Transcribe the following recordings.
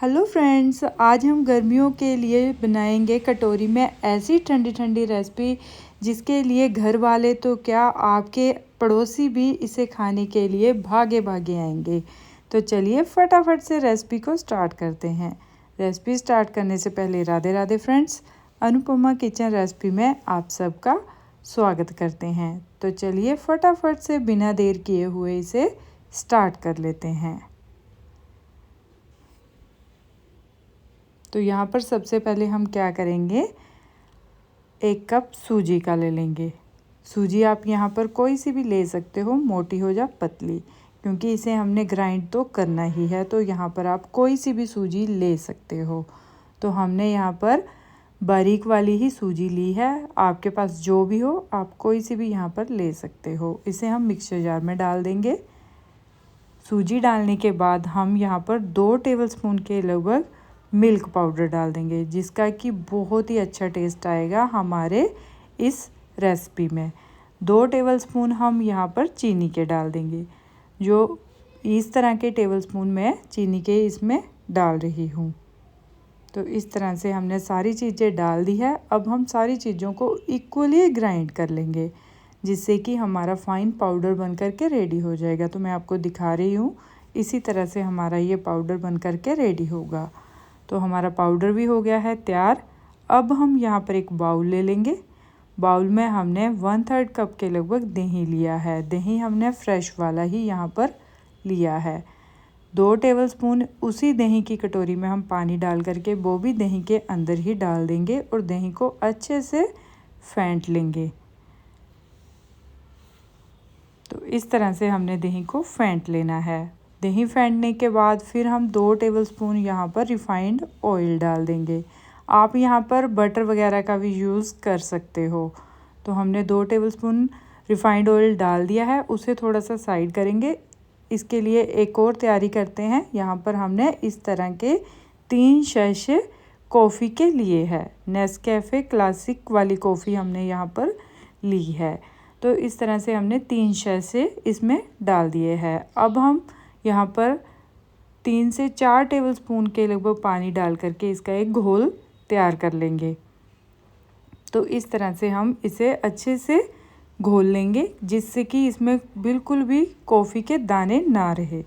Hello friends, आज हम गर्मियों के लिए बनाएंगे कटोरी में ऐसी ठंडी ठंडी रेसिपी जिसके लिए घर वाले तो क्या आपके पड़ोसी भी इसे खाने के लिए भागे भागे आएंगे। तो चलिए फटाफट से रेसिपी को स्टार्ट करते हैं। रेसिपी स्टार्ट करने से पहले Radhe Radhe friends, Anupama kitchen recipe में आप सबका स्वागत करते हैं। तो चलिए फटाफट से बिना देर किए हुए इसे स्टार्ट कर लेते हैं। तो यहाँ पर सबसे पहले हम क्या करेंगे, 1 कप सूजी का ले लेंगे। सूजी आप यहाँ पर कोई सी भी ले सकते हो, मोटी हो या पतली, क्योंकि इसे हमने ग्राइंड तो करना ही है। तो यहाँ पर आप कोई सी भी सूजी ले सकते हो। तो हमने यहाँ पर बारीक वाली ही सूजी ली है। आपके पास जो भी हो आप कोई सी भी यहाँ पर ले सकते हो। इसे हम मिक्सर जार में डाल देंगे। सूजी डालने के बाद हम यहाँ पर 2 टेबलस्पून के लगभग मिल्क पाउडर डाल देंगे, जिसका कि बहुत ही अच्छा टेस्ट आएगा हमारे इस रेसिपी में। 2 टेबलस्पून हम यहाँ पर चीनी के डाल देंगे। जो इस तरह के टेबलस्पून में चीनी के इसमें डाल रही हूँ। तो इस तरह से हमने सारी चीज़ें डाल दी है। अब हम सारी चीज़ों को इक्वली ग्राइंड कर लेंगे, जिससे कि हमारा फाइन पाउडर बन कर के रेडी हो जाएगा। तो मैं आपको दिखा रही हूँ, इसी तरह से हमारा ये पाउडर बन कर के रेडी होगा। तो हमारा पाउडर भी हो गया है तैयार। अब हम यहाँ पर एक बाउल ले लेंगे। बाउल में हमने 1/3 कप के लगभग दही लिया है। दही हमने फ्रेश वाला ही यहाँ पर लिया है। 2 टेबलस्पून उसी दही की कटोरी में हम पानी डाल करके वो भी दही के अंदर ही डाल देंगे और दही को अच्छे से फेंट लेंगे। तो इस तरह से हमने दही को फेंट लेना है। दही फेंटने के बाद फिर हम 2 टेबलस्पून यहाँ पर रिफाइंड ऑयल डाल देंगे। आप यहाँ पर बटर वगैरह का भी यूज़ कर सकते हो। तो हमने 2 टेबलस्पून रिफाइंड ऑयल डाल दिया है। उसे थोड़ा सा साइड करेंगे। इसके लिए एक और तैयारी करते हैं। यहाँ पर हमने इस तरह के 3 सैशे कॉफ़ी के लिए है। नेस्कैफ़े क्लासिक वाली कॉफ़ी हमने यहाँ पर ली है। तो इस तरह से हमने 3 सैशे इसमें डाल दिए हैं। अब हम यहाँ पर 3 से 4 टेबलस्पून के लगभग पानी डाल करके इसका एक घोल तैयार कर लेंगे। तो इस तरह से हम इसे अच्छे से घोल लेंगे, जिससे कि इसमें बिल्कुल भी कॉफ़ी के दाने ना रहे।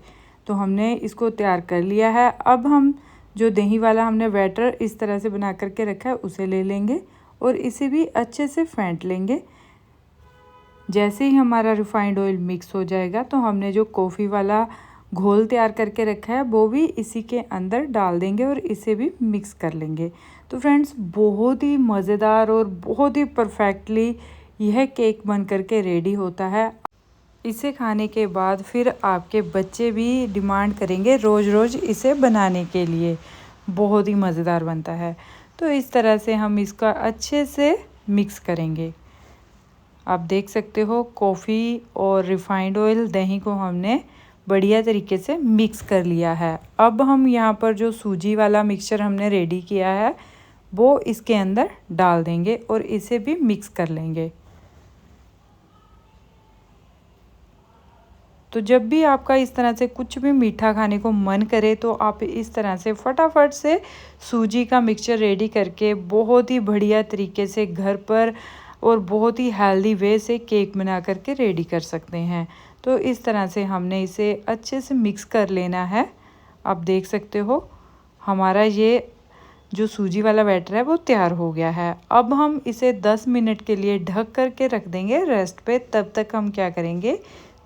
तो हमने इसको तैयार कर लिया है। अब हम जो दही वाला हमने बैटर इस तरह से बना करके रखा है उसे ले लेंगे और इसे भी अच्छे से फेंट लेंगे। जैसे ही हमारा रिफाइंड ऑयल मिक्स हो जाएगा तो हमने जो कॉफ़ी वाला घोल तैयार करके रखा है वो भी इसी के अंदर डाल देंगे और इसे भी मिक्स कर लेंगे। तो फ्रेंड्स, बहुत ही मज़ेदार और बहुत ही परफेक्टली यह केक बन करके रेडी होता है। इसे खाने के बाद फिर आपके बच्चे भी डिमांड करेंगे रोज़ रोज़ इसे बनाने के लिए। बहुत ही मज़ेदार बनता है। तो इस तरह से हम इसका अच्छे से मिक्स करेंगे। आप देख सकते हो कॉफ़ी और रिफाइंड ऑयल दही को हमने बढ़िया तरीके से मिक्स कर लिया है। अब हम यहाँ पर जो सूजी वाला मिक्सचर हमने रेडी किया है वो इसके अंदर डाल देंगे और इसे भी मिक्स कर लेंगे। तो जब भी आपका इस तरह से कुछ भी मीठा खाने को मन करे तो आप इस तरह से फटाफट से सूजी का मिक्सचर रेडी करके बहुत ही बढ़िया तरीके से घर पर और बहुत ही हेल्दी वे से केक बना करके रेडी कर सकते हैं। तो इस तरह से हमने इसे अच्छे से मिक्स कर लेना है। आप देख सकते हो हमारा ये जो सूजी वाला बैटर है वो तैयार हो गया है। अब हम इसे 10 मिनट के लिए ढक करके रख देंगे रेस्ट पे। तब तक हम क्या करेंगे,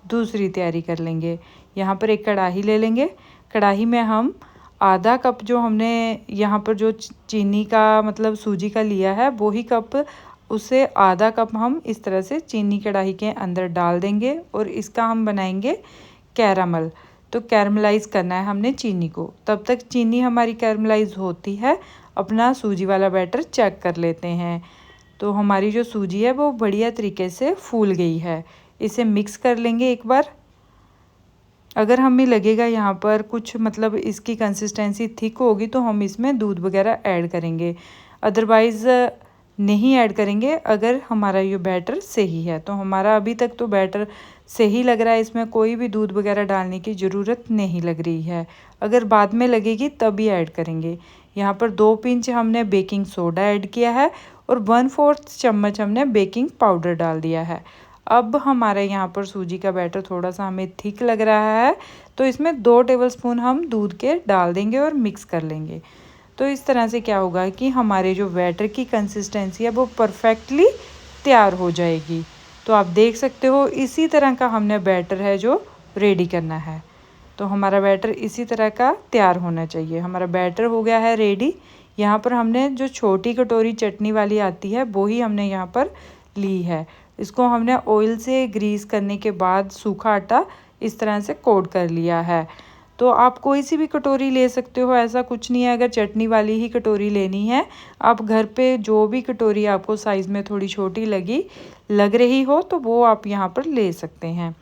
दूसरी तैयारी कर लेंगे। यहाँ पर एक कढ़ाई ले लेंगे। कढ़ाई में हम आधा कप जो हमने यहाँ पर जो चीनी का मतलब सूजी का लिया है वही कप, उसे आधा कप हम इस तरह से चीनी कढ़ाई के अंदर डाल देंगे और इसका हम बनाएंगे कैरामल। तो कैरमलाइज़ करना है हमने चीनी को। तब तक चीनी हमारी कैरमलाइज़ होती है, अपना सूजी वाला बैटर चेक कर लेते हैं। तो हमारी जो सूजी है वो बढ़िया तरीके से फूल गई है। इसे मिक्स कर लेंगे एक बार। अगर हमें लगेगा यहाँ पर कुछ मतलब इसकी कंसिस्टेंसी थिक होगी तो हम इसमें दूध वगैरह ऐड करेंगे, अदरवाइज़ नहीं ऐड करेंगे अगर हमारा ये बैटर सही है। तो हमारा अभी तक तो बैटर सही लग रहा है, इसमें कोई भी दूध वगैरह डालने की ज़रूरत नहीं लग रही है। अगर बाद में लगेगी तभी ऐड करेंगे। यहाँ पर 2 पिंच हमने बेकिंग सोडा ऐड किया है और 1/4 चम्मच हमने बेकिंग पाउडर डाल दिया है। अब हमारे यहाँ पर सूजी का बैटर थोड़ा सा हमें थिक लग रहा है, तो इसमें 2 टेबलस्पून हम दूध के डाल देंगे और मिक्स कर लेंगे। तो इस तरह से क्या होगा कि हमारे जो बैटर की कंसिस्टेंसी है वो परफेक्टली तैयार हो जाएगी। तो आप देख सकते हो इसी तरह का हमने बैटर है जो रेडी करना है। तो हमारा बैटर इसी तरह का तैयार होना चाहिए। हमारा बैटर हो गया है रेडी। यहाँ पर हमने जो छोटी कटोरी चटनी वाली आती है वो ही हमने यहाँ पर ली है। इसको हमने ऑयल से ग्रीस करने के बाद सूखा आटा इस तरह से कोट कर लिया है। तो आप कोई सी भी कटोरी ले सकते हो, ऐसा कुछ नहीं है। अगर चटनी वाली ही कटोरी लेनी है, आप घर पे जो भी कटोरी आपको साइज़ में थोड़ी छोटी लग रही हो तो वो आप यहाँ पर ले सकते हैं।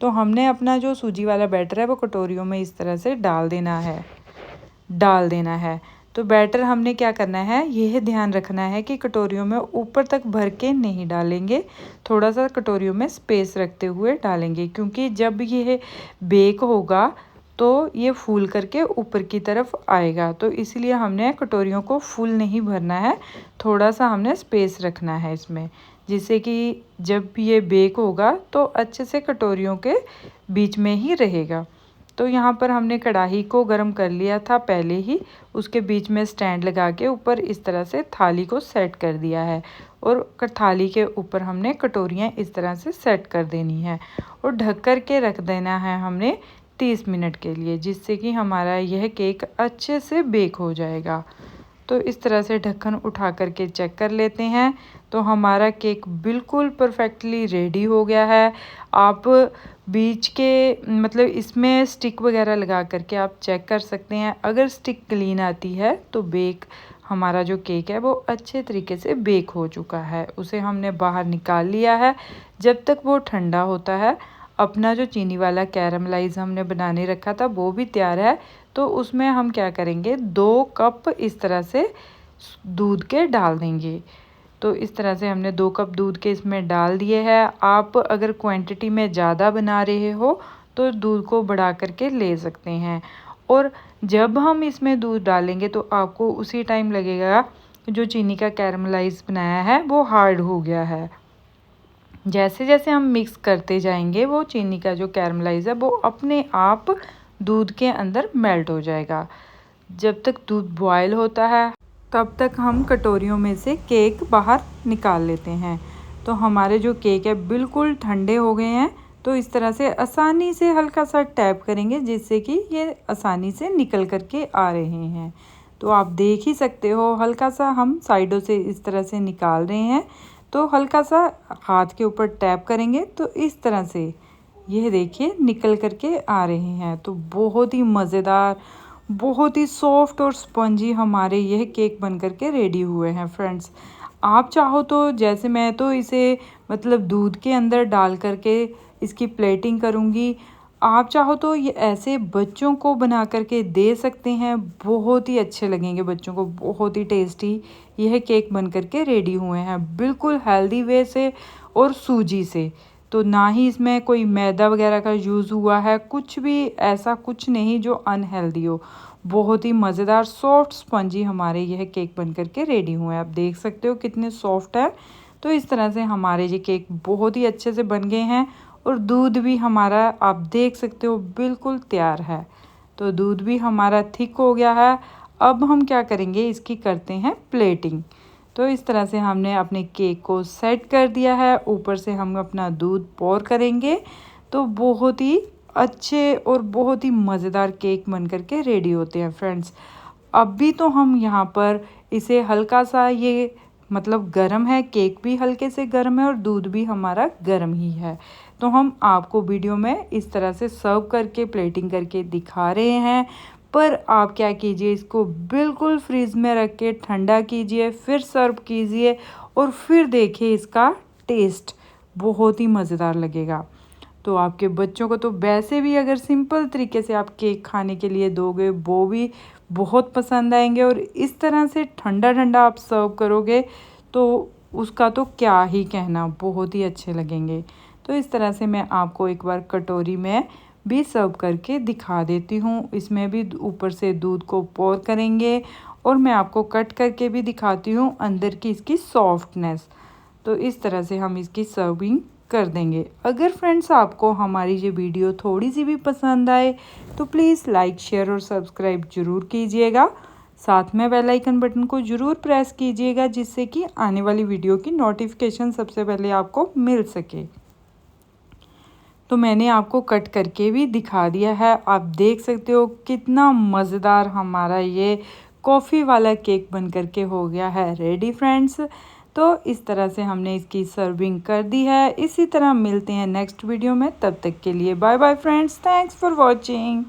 तो हमने अपना जो सूजी वाला बैटर है वो कटोरियों में इस तरह से डाल देना है। तो बैटर हमने क्या करना है, यह ध्यान रखना है कि कटोरियों में ऊपर तक भर के नहीं डालेंगे, थोड़ा सा कटोरियों में स्पेस रखते हुए डालेंगे, क्योंकि जब यह बेक होगा तो ये फूल करके ऊपर की तरफ आएगा। तो इसलिए हमने कटोरियों को फुल नहीं भरना है, थोड़ा सा हमने स्पेस रखना है इसमें, जिससे कि जब ये बेक होगा तो अच्छे से कटोरियों के बीच में ही रहेगा। तो यहाँ पर हमने कढ़ाई को गर्म कर लिया था पहले ही, उसके बीच में स्टैंड लगा के ऊपर इस तरह से थाली को सेट कर दिया है और थाली के ऊपर हमने कटोरियाँ इस तरह से सेट कर देनी है और ढक कर के रख देना है हमने 30 मिनट के लिए, जिससे कि हमारा यह केक अच्छे से बेक हो जाएगा। तो इस तरह से ढक्कन उठा करके चेक कर लेते हैं। तो हमारा केक बिल्कुल परफेक्टली रेडी हो गया है। आप बीच के मतलब इसमें स्टिक वगैरह लगा करके आप चेक कर सकते हैं। अगर स्टिक क्लीन आती है तो हमारा जो केक है वो अच्छे तरीके से बेक हो चुका है। उसे हमने बाहर निकाल लिया है। जब तक वो ठंडा होता है, अपना जो चीनी वाला कैरमलाइज हमने बनाने रखा था वो भी तैयार है। तो उसमें हम क्या करेंगे, 2 कप इस तरह से दूध के डाल देंगे। तो इस तरह से हमने 2 कप दूध के इसमें डाल दिए हैं। आप अगर क्वांटिटी में ज़्यादा बना रहे हो तो दूध को बढ़ा करके ले सकते हैं। और जब हम इसमें दूध डालेंगे तो आपको उसी टाइम लगेगा जो चीनी का कैरमलाइज बनाया है वो हार्ड हो गया है। जैसे जैसे हम मिक्स करते जाएंगे वो चीनी का जो कैरमलाइज है वो अपने आप दूध के अंदर मेल्ट हो जाएगा। जब तक दूध बॉयल होता है तब तक हम कटोरियों में से केक बाहर निकाल लेते हैं। तो हमारे जो केक है बिल्कुल ठंडे हो गए हैं। तो इस तरह से आसानी से हल्का सा टैप करेंगे, जिससे कि ये आसानी से निकल करके आ रहे हैं। तो आप देख ही सकते हो, हल्का सा हम साइडों से इस तरह से निकाल रहे हैं। तो हल्का सा हाथ के ऊपर टैप करेंगे तो इस तरह से यह देखिए निकल करके आ रहे हैं। तो बहुत ही मज़ेदार, बहुत ही सॉफ्ट और स्पंजी हमारे यह केक बन करके रेडी हुए हैं फ्रेंड्स। आप चाहो तो, जैसे मैं तो इसे मतलब दूध के अंदर डाल करके इसकी प्लेटिंग करूँगी, आप चाहो तो ये ऐसे बच्चों को बना करके दे सकते हैं। बहुत ही अच्छे लगेंगे बच्चों को, बहुत ही टेस्टी यह केक बन करके रेडी हुए हैं, बिल्कुल हेल्दी वे से और सूजी से। तो ना ही इसमें कोई मैदा वगैरह का यूज़ हुआ है, कुछ भी ऐसा कुछ नहीं जो अनहेल्दी हो। बहुत ही मज़ेदार सॉफ्ट स्पंजी हमारे यह केक बन करके रेडी हुए हैं। आप देख सकते हो कितने सॉफ्ट है। तो इस तरह से हमारे ये केक बहुत ही अच्छे से बन गए हैं और दूध भी हमारा आप देख सकते हो बिल्कुल तैयार है। तो दूध भी हमारा थिक हो गया है। अब हम क्या करेंगे, इसकी करते हैं प्लेटिंग। तो इस तरह से हमने अपने केक को सेट कर दिया है, ऊपर से हम अपना दूध पोर करेंगे। तो बहुत ही अच्छे और बहुत ही मज़ेदार केक बन करके रेडी होते हैं फ्रेंड्स। अभी तो हम यहाँ पर इसे हल्का सा ये मतलब गर्म है, केक भी हल्के से गर्म है और दूध भी हमारा गर्म ही है। तो हम आपको वीडियो में इस तरह से सर्व करके प्लेटिंग करके दिखा रहे हैं। पर आप क्या कीजिए, इसको बिल्कुल फ्रीज में रख के ठंडा कीजिए, फिर सर्व कीजिए और फिर देखिए इसका टेस्ट बहुत ही मज़ेदार लगेगा। तो आपके बच्चों को तो वैसे भी अगर सिंपल तरीके से आप केक खाने के लिए दोगे वो भी बहुत पसंद आएंगे, और इस तरह से ठंडा ठंडा आप सर्व करोगे तो उसका तो क्या ही कहना, बहुत ही अच्छे लगेंगे। तो इस तरह से मैं आपको एक बार कटोरी में भी सर्व करके दिखा देती हूँ। इसमें भी ऊपर से दूध को पोर करेंगे और मैं आपको कट करके भी दिखाती हूँ अंदर की इसकी सॉफ्टनेस। तो इस तरह से हम इसकी सर्विंग कर देंगे। अगर फ्रेंड्स आपको हमारी ये वीडियो थोड़ी सी भी पसंद आए तो प्लीज़ लाइक शेयर और सब्सक्राइब ज़रूर कीजिएगा। साथ में बेल आइकन बटन को ज़रूर प्रेस कीजिएगा जिससे कि आने वाली वीडियो की नोटिफिकेशन सबसे पहले आपको मिल सके। तो मैंने आपको कट करके भी दिखा दिया है। आप देख सकते हो कितना मज़ेदार हमारा ये कॉफ़ी वाला केक बन करके हो गया है रेडी फ्रेंड्स। तो इस तरह से हमने इसकी सर्विंग कर दी है। इसी तरह मिलते हैं नेक्स्ट वीडियो में, तब तक के लिए bye bye friends. Thanks for watching.